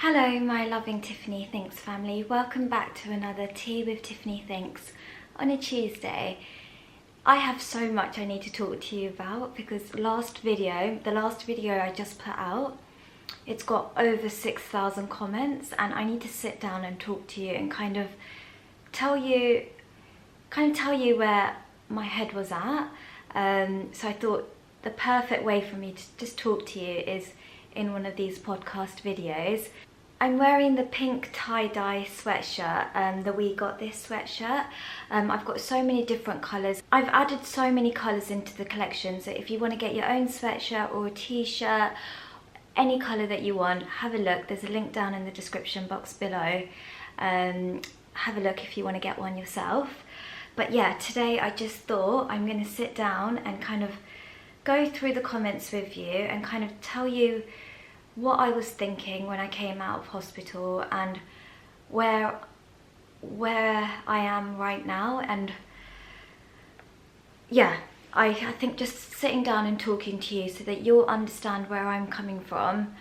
Hello my loving Tiffany Thinks family, welcome back to another Tea with Tiffany Thinks on a Tuesday. I have so much I need to talk to you about because the last video I just put out, it's got over 6,000 comments and I need to sit down and talk to you and kind of tell you where my head was at. So I thought the perfect way for me to just talk to you is in one of these podcast videos. I'm wearing the pink tie-dye sweatshirt that we got this sweatshirt. I've got so many different colours. I've added so many colours into the collection, so if you want to get your own sweatshirt or a t-shirt, any colour that you want, have a look. There's a link down in the description box below. Have a look if you want to get one yourself. But yeah, today I just thought I'm going to sit down and kind of go through the comments with you and kind of tell you what I was thinking when I came out of hospital and where I am right now. And yeah, I think just sitting down and talking to you so that you'll understand where I'm coming from.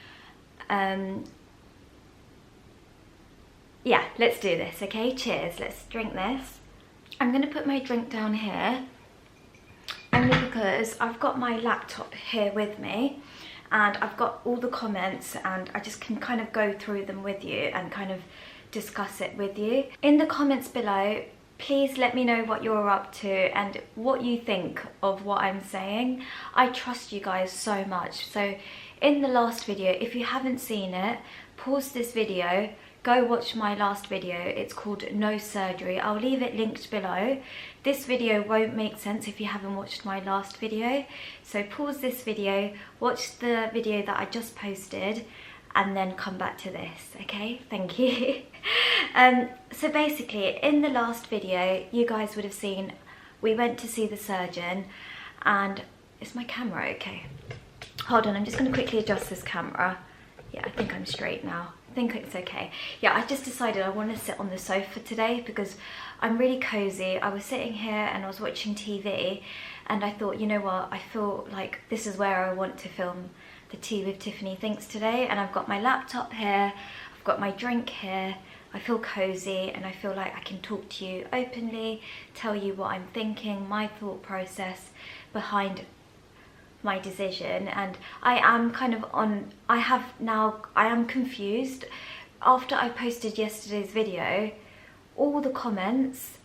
Yeah, let's do this, okay? Cheers, let's drink this. I'm gonna put my drink down here only because I've got my laptop here with me and I've got all the comments and I just can kind of go through them with you and kind of discuss it with you. In the comments below, please let me know what you're up to and what you think of what I'm saying. I trust you guys so much. So in the last video, if you haven't seen it, pause this video, go watch my last video. It's called No Surgery. I'll leave it linked below. This video won't make sense if you haven't watched my last video. So pause this video, watch the video that I just posted, and then come back to this, okay? Thank you. So basically, in the last video, you guys would have seen, we went to see the surgeon, and is my camera okay? Hold on, I'm just gonna quickly adjust this camera. Yeah, I think I'm straight now. I think it's okay. Yeah, I just decided I want to sit on the sofa today because I'm really cozy. I was sitting here and I was watching TV and I thought, you know what, I feel like this is where I want to film the Tea with Tiffany Thinks today. And I've got my laptop here, I've got my drink here, I feel cozy and I feel like I can talk to you openly, tell you what I'm thinking, my thought process behind my decision. And I am kind of I am confused. After I posted yesterday's video, all the comments,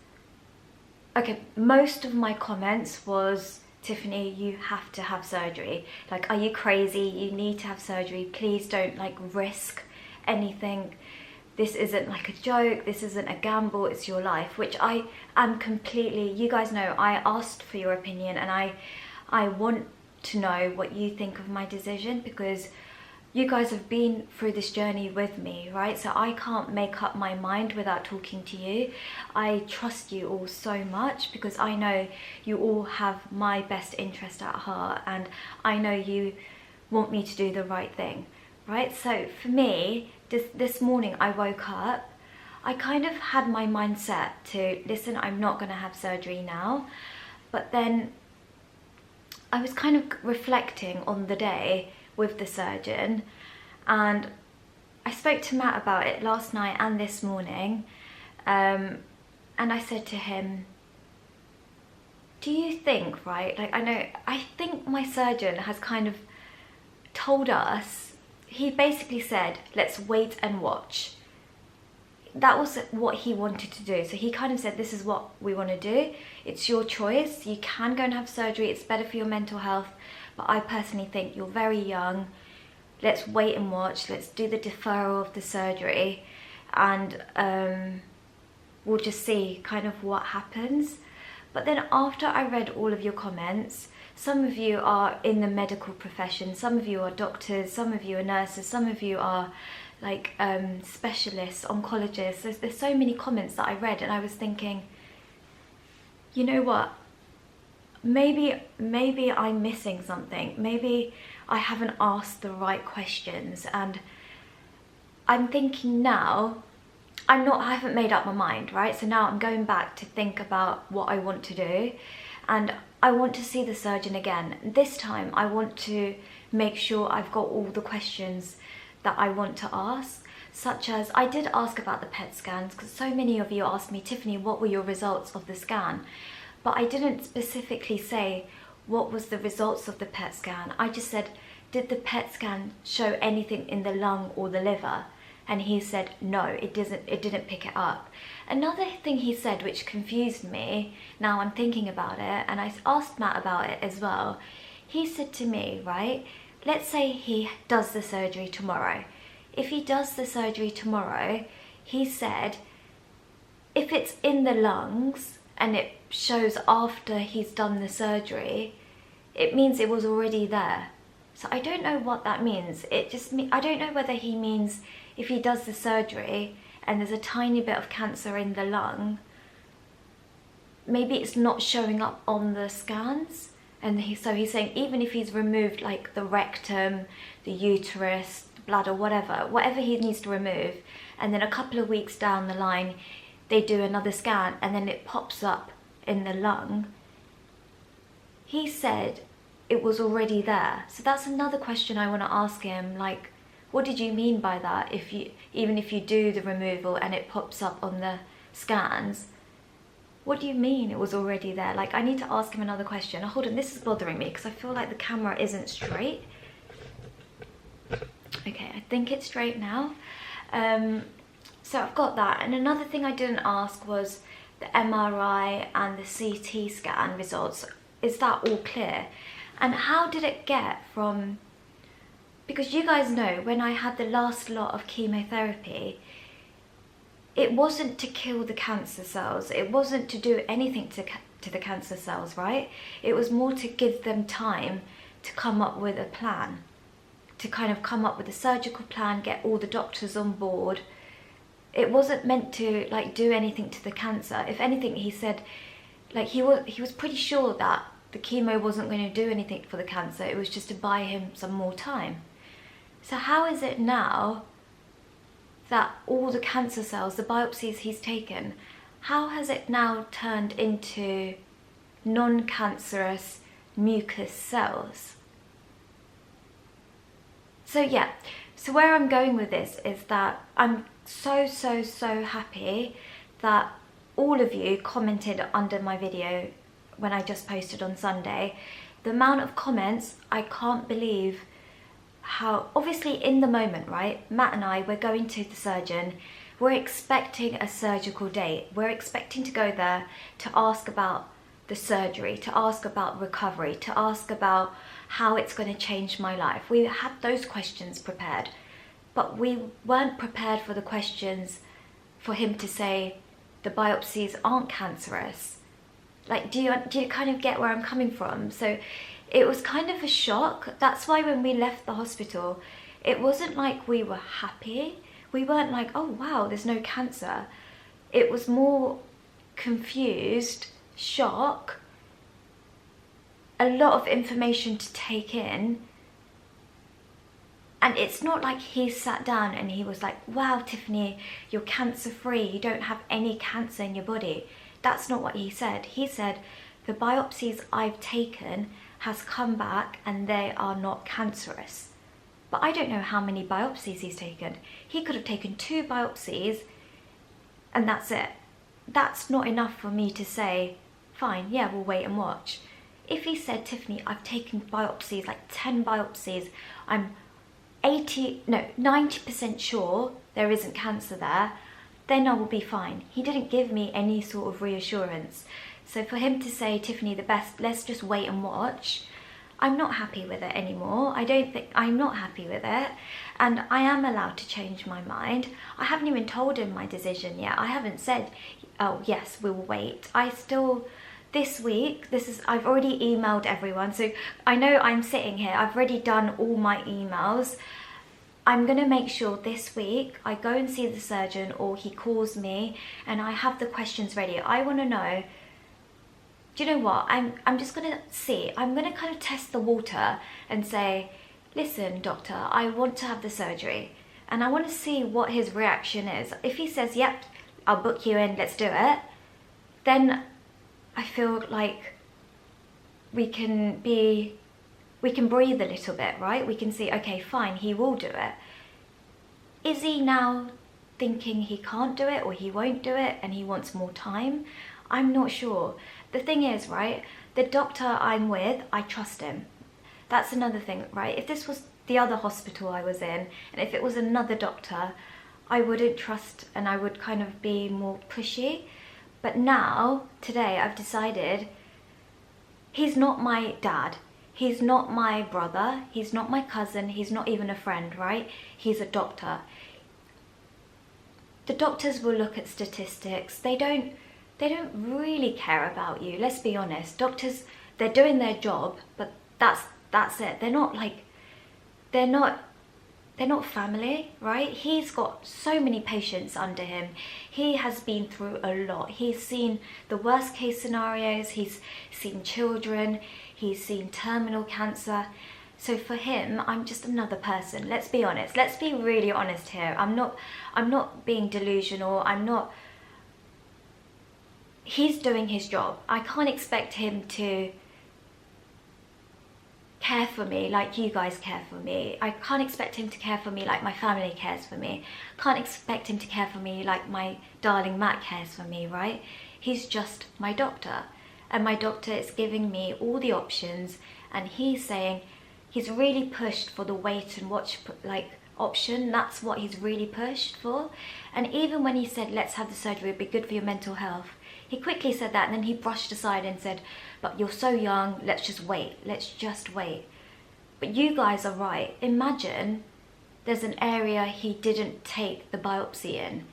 okay, most of my comments was, Tiffany, you have to have surgery. Like, are you crazy? You need to have surgery. Please don't like risk anything. This isn't like a joke. This isn't a gamble. It's your life, which I am completely, you guys know, I asked for your opinion and I want to know what you think of my decision because you guys have been through this journey with me, right? So I can't make up my mind without talking to you. I trust you all so much because I know you all have my best interest at heart and I know you want me to do the right thing, right? So for me, this morning I woke up, I kind of had my mind set to, listen, I'm not gonna have surgery now, but then I was kind of reflecting on the day with the surgeon and I spoke to Matt about it last night and this morning, and I said to him, do you think, right, like I think my surgeon has kind of told us, he basically said, let's wait and watch. That was what he wanted to do. So he kind of said, this is what we want to do. It's your choice. You can go and have surgery. It's better for your mental health. But I personally think you're very young. Let's wait and watch. Let's do the deferral of the surgery. And we'll just see kind of what happens. But then after I read all of your comments, some of you are in the medical profession. Some of you are doctors. Some of you are nurses. Some of you are like specialists, oncologists. There's so many comments that I read and I was thinking, you know what, maybe I'm missing something. Maybe I haven't asked the right questions. And I'm thinking now, I haven't made up my mind, right? So now I'm going back to think about what I want to do and I want to see the surgeon again. This time I want to make sure I've got all the questions that I want to ask. such as, I did ask about the PET scans because so many of you asked me, Tiffany, what were your results of the scan? But I didn't specifically say what was the results of the PET scan. I just said, did the PET scan show anything in the lung or the liver? And he said, no, it didn't pick it up. Another thing he said which confused me, now I'm thinking about it, and I asked Matt about it as well. He said to me, right, let's say he does the surgery tomorrow. If he does the surgery tomorrow, he said, if it's in the lungs and it shows after he's done the surgery, it means it was already there. So I don't know what that means. I don't know whether he means if he does the surgery and there's a tiny bit of cancer in the lung, maybe it's not showing up on the scans. And so he's saying even if he's removed like the rectum, the uterus, the bladder, whatever he needs to remove, and then a couple of weeks down the line, they do another scan and then it pops up in the lung, he said it was already there. So that's another question I want to ask him, like, what did you mean by that? Even if you do the removal and it pops up on the scans, what do you mean it was already there? Like, I need to ask him another question. Oh, hold on, this is bothering me because I feel like the camera isn't straight. Okay, I think it's straight now. So I've got that. And another thing I didn't ask was the MRI and the CT scan results. Is that all clear? And how did it get from, because you guys know when I had the last lot of chemotherapy, it wasn't to kill the cancer cells. It wasn't to do anything to the cancer cells, right? It was more to give them time to come up with a plan, to kind of come up with a surgical plan, get all the doctors on board. It wasn't meant to like do anything to the cancer. If anything, he said, like he was pretty sure that the chemo wasn't going to do anything for the cancer. It was just to buy him some more time. So how is it now that all the cancer cells, the biopsies he's taken, how has it now turned into non-cancerous mucus cells? So yeah, so where I'm going with this is that I'm so happy that all of you commented under my video when I just posted on Sunday. The amount of comments, I can't believe how, obviously in the moment, right, Matt and I, we're going to the surgeon, we're expecting a surgical date, we're expecting to go there to ask about the surgery, to ask about recovery, to ask about how it's going to change my life. We had those questions prepared, but we weren't prepared for the questions for him to say the biopsies aren't cancerous. Like, do you kind of get where I'm coming from? So it was kind of a shock. That's why when we left the hospital, it wasn't like we were happy. We weren't like, oh wow, there's no cancer. It was more confused, shock, a lot of information to take in. And it's not like he sat down and he was like, wow, Tiffany, you're cancer free. You don't have any cancer in your body. That's not what he said. He said, the biopsies I've taken has come back and they are not cancerous. But I don't know how many biopsies he's taken. He could have taken 2 biopsies and that's it. That's not enough for me to say, fine, yeah, we'll wait and watch. If he said, Tiffany, I've taken biopsies, like 10 biopsies, I'm 90% sure there isn't cancer there, then I will be fine. He didn't give me any sort of reassurance. So for him to say, Tiffany, the best, let's just wait and watch, I'm not happy with it anymore. I'm not happy with it. And I am allowed to change my mind. I haven't even told him my decision yet. I haven't said, oh yes, we'll wait. This week, I've already emailed everyone. So I know I'm sitting here, I've already done all my emails. I'm going to make sure this week I go and see the surgeon or he calls me and I have the questions ready. I want to know, do you know what, I'm just going to see, I'm going to kind of test the water and say, listen doctor, I want to have the surgery and I want to see what his reaction is. If he says, yep, I'll book you in, let's do it, then I feel like we can breathe a little bit, right? We can see, okay, fine, he will do it. Is he now thinking he can't do it or he won't do it and he wants more time? I'm not sure. The thing is, right, the doctor I'm with, I trust him. That's another thing, right? If this was the other hospital I was in, and if it was another doctor, I wouldn't trust and I would kind of be more pushy. But now, today, I've decided he's not my dad. He's not my brother. He's not my cousin. He's not even a friend, right? He's a doctor. The doctors will look at statistics. They don't really care about you. Let's be honest. Doctors, they're doing their job, but that's it. They're not family, right? He's got so many patients under him. He has been through a lot. He's seen the worst case scenarios. He's seen children. He's seen terminal cancer. So for him, I'm just another person. Let's be honest. Let's be really honest here. I'm not being delusional. He's doing his job. I can't expect him to care for me like you guys care for me. I can't expect him to care for me like my family cares for me. Can't expect him to care for me like my darling Matt cares for me, right? He's just my doctor. And my doctor is giving me all the options, and he's saying he's really pushed for the wait and watch option. That's what he's really pushed for. And even when he said, let's have the surgery, it'd be good for your mental health, he quickly said that, and then he brushed aside and said, but you're so young, let's just wait. But you guys are right. Imagine there's an area he didn't take the biopsy in,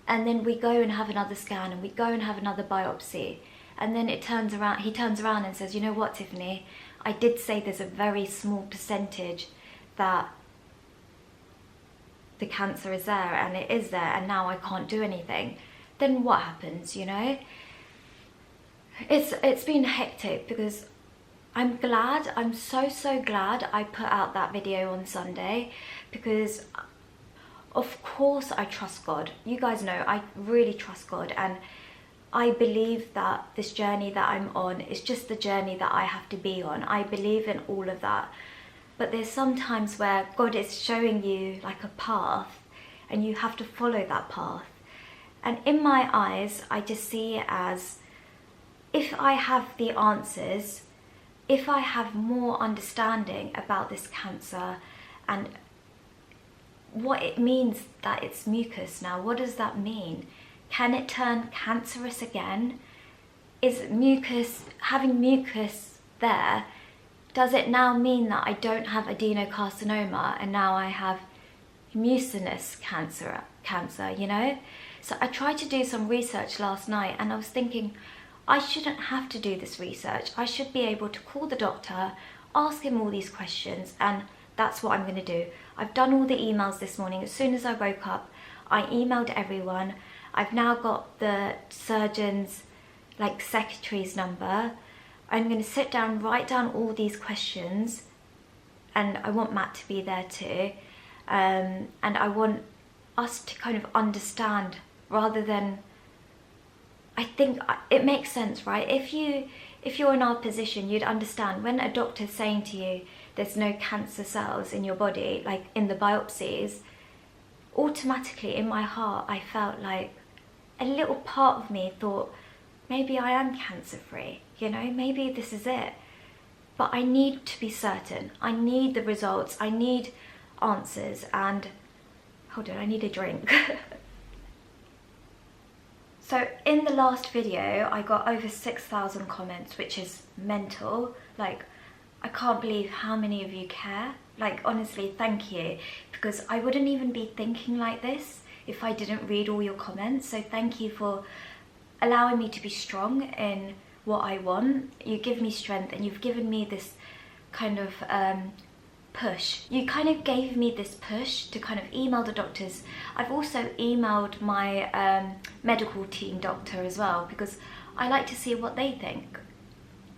and then we go and have another scan, and we go and have another biopsy, and then he turns around and says, you know what, Tiffany, I did say there's a very small percentage that the cancer is there, and it is there, and now I can't do anything. Then what happens, you know? It's been hectic, because I'm so glad I put out that video on Sunday, because of course I trust God. You guys know I really trust God, and I believe that this journey that I'm on is just the journey that I have to be on. I believe in all of that. But there's some times where God is showing you like a path, and you have to follow that path. And in my eyes, I just see it as, if I have the answers, if I have more understanding about this cancer and what it means that it's mucus now, what does that mean? Can it turn cancerous again? Is mucus, having mucus there, does it now mean that I don't have adenocarcinoma and now I have mucinous cancer, you know? So I tried to do some research last night, and I was thinking, I shouldn't have to do this research. I should be able to call the doctor, ask him all these questions, and that's what I'm going to do. I've done all the emails this morning. As soon as I woke up, I emailed everyone. I've now got the surgeon's secretary's number. I'm going to sit down, write down all these questions, and I want Matt to be there too. And I want us to kind of understand, rather than, I think it makes sense, right? If you're in our position, you'd understand when a doctor's saying to you there's no cancer cells in your body, like in the biopsies. Automatically in my heart, I felt like a little part of me thought, maybe I am cancer free, you know, maybe this is it. But I need to be certain. I need the results. I need answers. And hold on, I need a drink. So in the last video, I got over 6,000 comments, which is mental. Like, I can't believe how many of you care. Like, honestly, thank you. Because I wouldn't even be thinking like this if I didn't read all your comments. So thank you for allowing me to be strong in what I want. You give me strength, and you've given me this kind of push. You kind of gave me this push to kind of email the doctors. I've also emailed my medical team doctor as well, because I like to see what they think.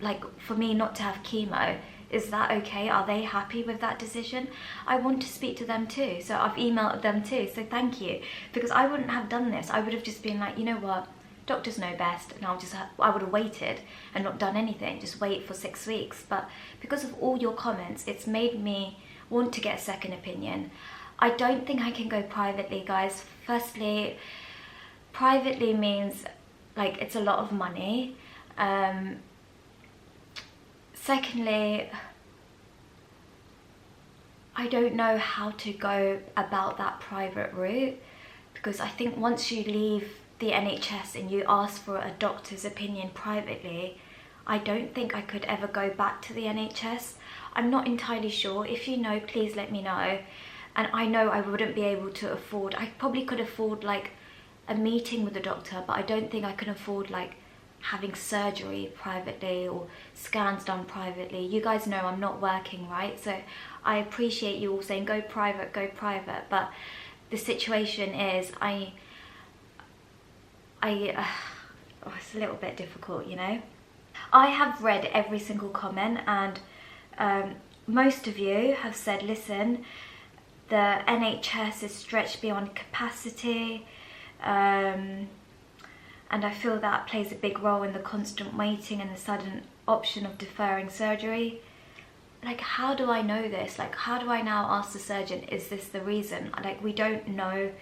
Like, for me not to have chemo, is that okay? Are they happy with that decision? I want to speak to them too, so I've emailed them too, so thank you. Because I wouldn't have done this. I would have just been like, you know what, doctors know best, and I would have waited and not done anything, just wait for 6 weeks. But because of all your comments, it's made me want to get a second opinion. I don't think I can go privately, guys. Firstly, privately means like it's a lot of money. Secondly, I don't know how to go about that private route, because I think once you leave the NHS and you ask for a doctor's opinion privately, I don't think I could ever go back to the NHS. I'm not entirely sure. If you know, please let me know. And I know I wouldn't be able to afford, I probably could afford like a meeting with the doctor, but I don't think I can afford like having surgery privately or scans done privately. You guys know I'm not working, right? So I appreciate you all saying go private, but the situation is oh, it's a little bit difficult, you know. I have read every single comment, and most of you have said, listen, the NHS is stretched beyond capacity, and I feel that plays a big role in the constant waiting and the sudden option of deferring surgery. Like, how do I know this? Like, how do I now ask the surgeon, is this the reason? Like, we don't know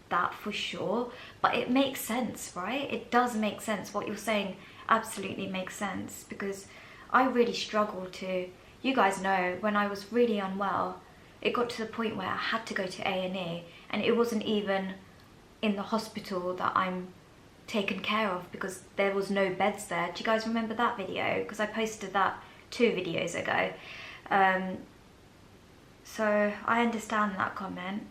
that for sure, but it makes sense, right? It does make sense. What you're saying absolutely makes sense, because I really struggled to, you guys know, when I was really unwell, it got to the point where I had to go to A&E, and it wasn't even in the hospital that I'm taken care of, because there was no beds there. Do you guys remember that video? Because I posted that 2 videos ago. So I understand that comment.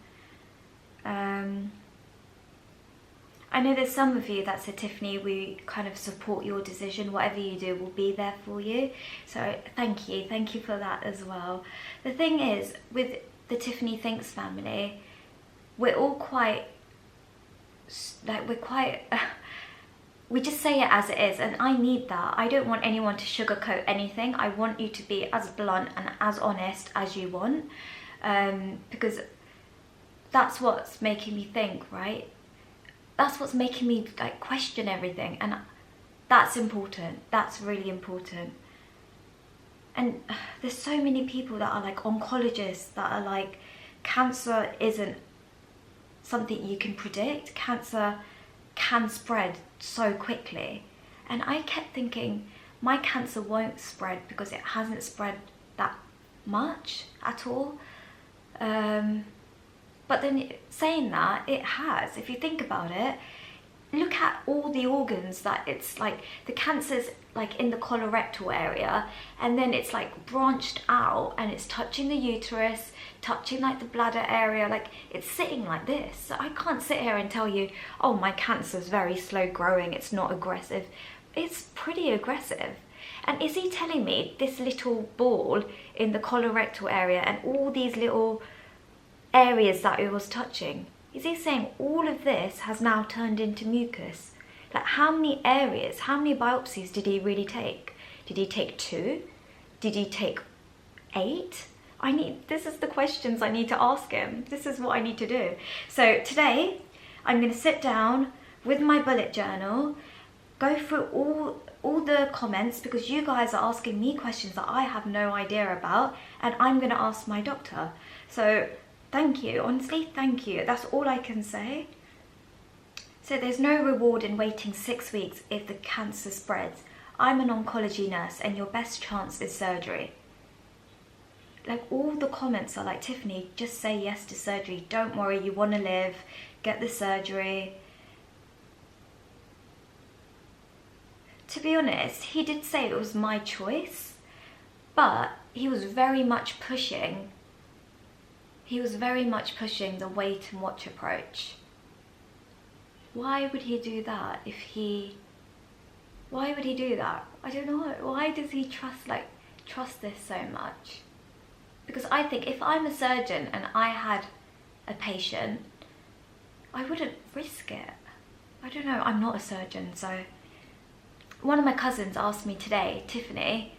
I know there's some of you that said, Tiffany, we kind of support your decision. Whatever you do, we'll be there for you. So thank you for that as well. The thing is, with the Tiffany Thinks family, we're all quite, like, we just say it as it is, and I need that. I don't want anyone to sugarcoat anything. I want you to be as blunt and as honest as you want, because that's what's making me think, right? That's what's making me like question everything, and that's important. That's really important. And there's so many people that are like oncologists that are like, cancer isn't something you can predict. Cancer can spread so quickly. And I kept thinking, my cancer won't spread because it hasn't spread that much at all. But then saying that, it has. If you think about it, look at all the organs that it's like, the cancer's like in the colorectal area, and then it's like branched out and it's touching the uterus, touching like the bladder area, like it's sitting like this. So I can't sit here and tell you, oh, my cancer's very slow growing, it's not aggressive. It's pretty aggressive. And is he telling me this little ball in the colorectal area and all these little areas that it was touching, is he saying all of this has now turned into mucus? Like, how many areas, how many biopsies did he really take? Did he take 2? Did he take 8? This is the questions I need to ask him. This is what I need to do. So today, I'm going to sit down with my bullet journal, go through all the comments, because you guys are asking me questions that I have no idea about, and I'm going to ask my doctor. So thank you, honestly, thank you. That's all I can say. So there's no reward in waiting 6 weeks if the cancer spreads. I'm an oncology nurse and your best chance is surgery. Like, all the comments are like, Tiffany, just say yes to surgery. Don't worry, you want to live, get the surgery. To be honest, he did say it was my choice, but he was very much pushing the wait and watch approach. Why would he do that? Why would he do that? I don't know. Why does he trust this so much? Because I think if I'm a surgeon and I had a patient, I wouldn't risk it. I don't know, I'm not a surgeon. So one of my cousins asked me today, Tiffany,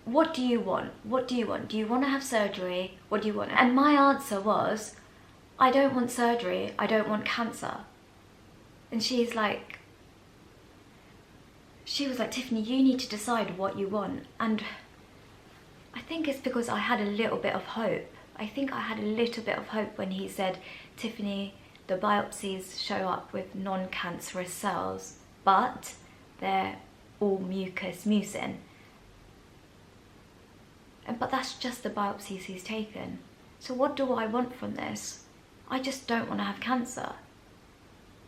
what do you want? What do you want? Do you want to have surgery? What do you want? And my answer was, I don't want surgery. I don't want cancer. And she was like, Tiffany, you need to decide what you want. And I think it's because I had a little bit of hope. I think I had a little bit of hope when he said, Tiffany, the biopsies show up with non-cancerous cells, but they're all mucin. But that's just the biopsies he's taken. So what do I want from this? I just don't want to have cancer.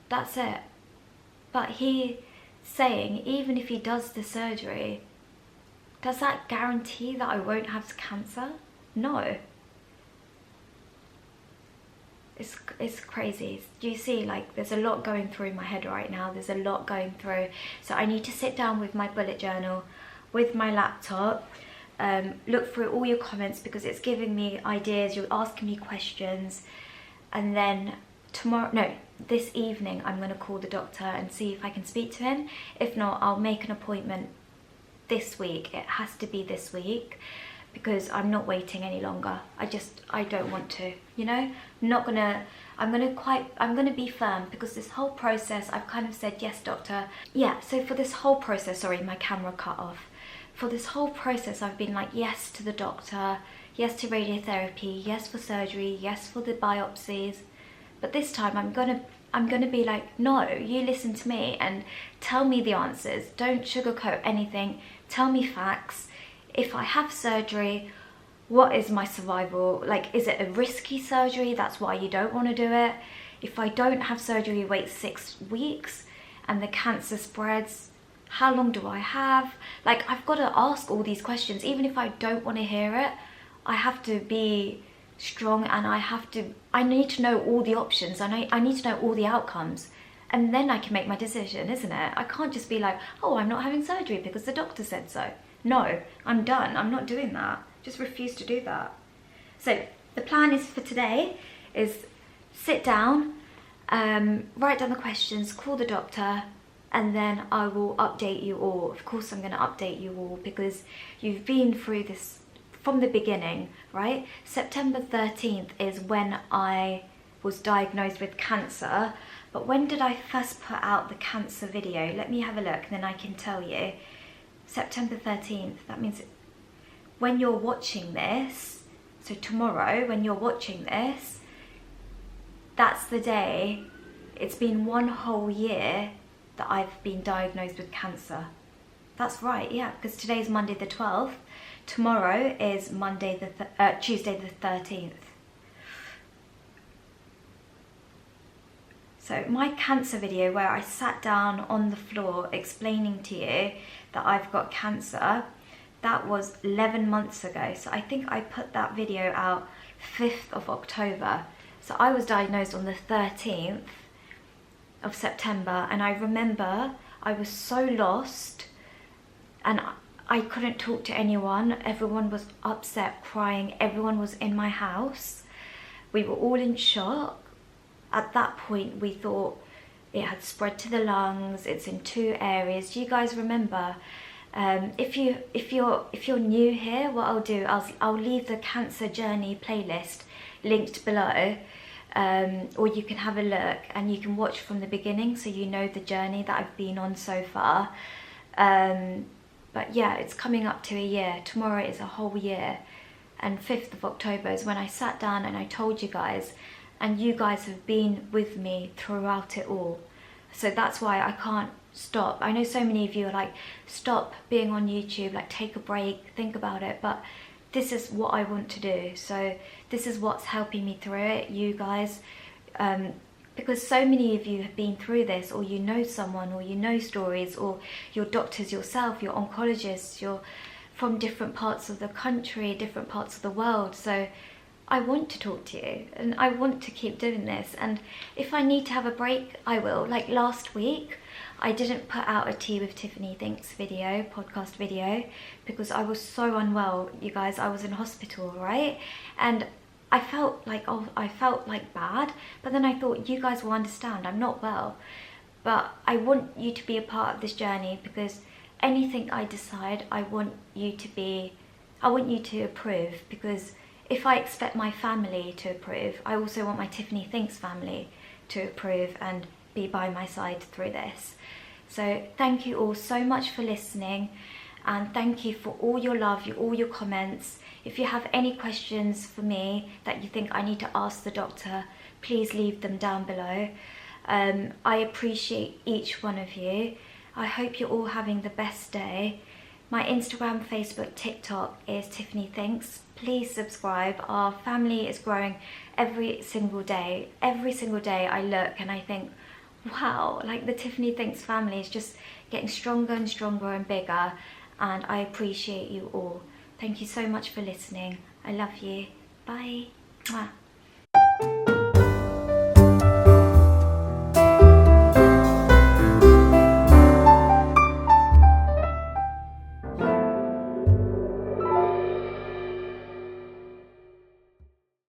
That's it. But he saying, even if he does the surgery, does that guarantee that I won't have cancer? No. It's crazy. Do you see, like, there's a lot going through my head right now. There's a lot going through. So I need to sit down with my bullet journal, with my laptop, look through all your comments, because it's giving me ideas. You're asking me questions. And then this evening, I'm going to call the doctor and see if I can speak to him. If not, I'll make an appointment this week. It has to be this week, because I'm not waiting any longer. I don't want to, you know. I'm gonna be firm, because this whole process, I've kind of said, yes, doctor. Yeah, so for this whole process, sorry, my camera cut off. For this whole process, I've been like, yes to the doctor, yes to radiotherapy, yes for surgery, yes for the biopsies. But this time I'm gonna be like, no, you listen to me and tell me the answers. Don't sugarcoat anything. Tell me facts. If I have surgery, what is my survival? Like, is it a risky surgery? That's why you don't want to do it. If I don't have surgery, wait 6 weeks and the cancer spreads, how long do I have? Like, I've got to ask all these questions. Even if I don't want to hear it, I have to be strong, and I need to know all the options. I need to know all the outcomes, and then I can make my decision, isn't it? I can't just be like, oh, I'm not having surgery because the doctor said so. No, I'm done. I'm not doing that. Just refuse to do that. So the plan is for today is sit down, write down the questions, call the doctor, and then I will update you all. Of course I'm going to update you all, because you've been through this from the beginning, right? September 13th is when I was diagnosed with cancer. But when did I first put out the cancer video? Let me have a look, and then I can tell you. September 13th, that means when you're watching this, so tomorrow when you're watching this, that's the day. It's been 1 whole year that I've been diagnosed with cancer. That's right, yeah, because today's Monday the 12th. Tomorrow is Tuesday the 13th. So my cancer video, where I sat down on the floor explaining to you that I've got cancer, that was 11 months ago. So I think I put that video out 5th of October. So I was diagnosed on the 13th of September, and I remember I was so lost and I couldn't talk to anyone. Everyone was upset, crying. Everyone was in my house. We were all in shock. At that point, we thought it had spread to the lungs. It's in 2 areas. Do you guys remember? If you're new here, what I'll do, I'll leave the cancer journey playlist linked below, or you can have a look and you can watch from the beginning, so you know the journey that I've been on so far. But yeah, it's coming up to a year. Tomorrow is a whole year, and 5th of October is when I sat down and I told you guys, and you guys have been with me throughout it all. So that's why I can't stop. I know so many of you are like, stop being on YouTube, like take a break, think about it, but this is what I want to do. So this is what's helping me through it, you guys, because so many of you have been through this, or you know someone, or you know stories, or you're doctors yourself, you're oncologists, you're from different parts of the country, different parts of the world. So I want to talk to you, and I want to keep doing this, and if I need to have a break, I will. Like last week, I didn't put out a Tea with Tiffany Thinks video, podcast video, because I was so unwell, you guys. I was in hospital, right? And I felt like bad, but then I thought, you guys will understand, I'm not well. But I want you to be a part of this journey, because anything I decide, I want you to approve, because if I expect my family to approve, I also want my Tiffany Thinks family to approve and be by my side through this. So thank you all so much for listening, and thank you for all your love, all your comments. If you have any questions for me that you think I need to ask the doctor, please leave them down below. I appreciate each one of you. I hope you're all having the best day. My Instagram, Facebook, TikTok is Tiffany Thinks. Please subscribe. Our family is growing every single day. Every single day I look and I think, wow, like the Tiffany Thinks family is just getting stronger and stronger and bigger, and I appreciate you all. Thank you so much for listening. I love you. Bye. Mwah.